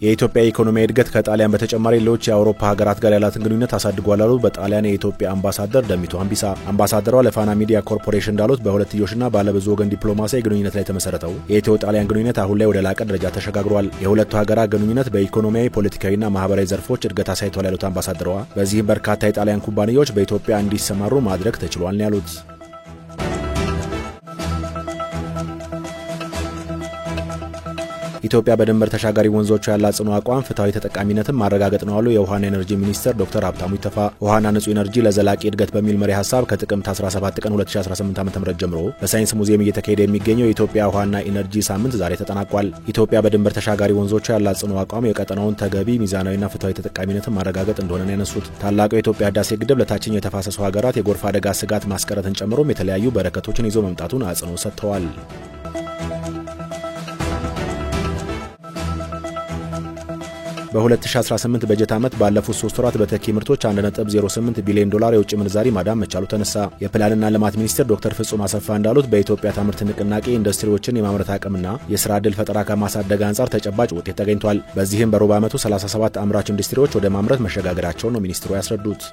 የኢትዮጵያ ኢኮኖሚ እድገት ከጣሊያን በተጨማሪ ሌሎች የአውሮፓ ሀገራት ጋር ያላትን ግንኙነት አሳድጓል አሉ በጣሊያን የኢትዮጵያ አምባሳደር ደሚቱ አምቢሳ። አምባሳደሯ ለፋና ሚዲያ ኮርፖሬሽን እንዳሉት በሁለትዮሽና ባለብዙ ወገን ዲፕሎማሲያዊ ግንኙነት ላይ ተመሰረተው የኢትዮ ጣሊያን ግንኙነት አሁን ላይ ወደ ላቀ ደረጃ ተሸጋግሯል። የሁለቱ ሀገራት ግንኙነት በኢኮኖሚያዊ፣ ፖለቲካዊና ማህበራዊ ዘርፎች እድገት አሳይቷል ያሉት አምባሳደሯ በዚህም በርካታ የጣሊያን ኩባንያዎች በኢትዮጵያ እንዲሰማሩ ማድረግ ተችሏል ነው ያሉት። ኢትዮጵያ በድንበር ተሻጋሪ ወንዞች ያላት ጽኑ አቋም ፍትሃዊ ተጠቃሚነትን ማረጋገጥ ነው አሉ የውሃና ኤነርጂ ሚኒስትር ዶክተር ሀብታሙ ኢተፋ። ውሃና ንጹህ ኤነርጂ ለዘላቂ እድገት በሚል መሪ ሐሳብ ከጥቅምት 17 ቀን 2018 ዓ.ም ጀምሮ በሳይንስ ሙዚየም እየተካሄደ የሚገኘው የኢትዮጵያ ውሃና ኤነርጂ ሳምንት ዛሬ ተጠናቋል። ኢትዮጵያ በድንበር ተሻጋሪ ወንዞች ያላት ጽኑ አቋም የቀጠናውን ተገቢ ሚዛናዊና ፍትሃዊ ተጠቃሚነትን ማረጋገጥ እንደሆነ ነው ያነሱት። ታላቁ የኢትዮጵያ ህዳሴ ግድብ ለታችኛው የተፋሰሱ ሀገራት የጎርፍ አደጋ ስጋት ማስቀረትን ጨምሮም የተለያዩ በረከቶችን ይዞ መምጣቱን አጽንኦት ሰጥተዋል። በ2018 በጀት ዓመት ባለፉት 3 ወራት በተኪ ምርቶች 1.08 ቢሊዮን ዶላር የውጭ ምንዛሪ ማዳን መቻሉ ተነሳ። የፕላንና ልማት ሚኒስትር ዶክተር ፍጹም አሰፋ እንዳሉት በኢትዮጵያ ታምርት ንቅናቄ ኢንዱስትሪዎችን የማምረት አቅምና የሥራ ዕድል ፈጠራ ከማሳደግ አንጻር ተጨባጭ ውጤት ተገኝቷል። በዚህም በሩብ ዓመቱ 37 አምራች ኢንዱስትሪዎች ወደ ማምረት መሸጋገራቸውን ነው ሚኒስትሩ ያስረዱት።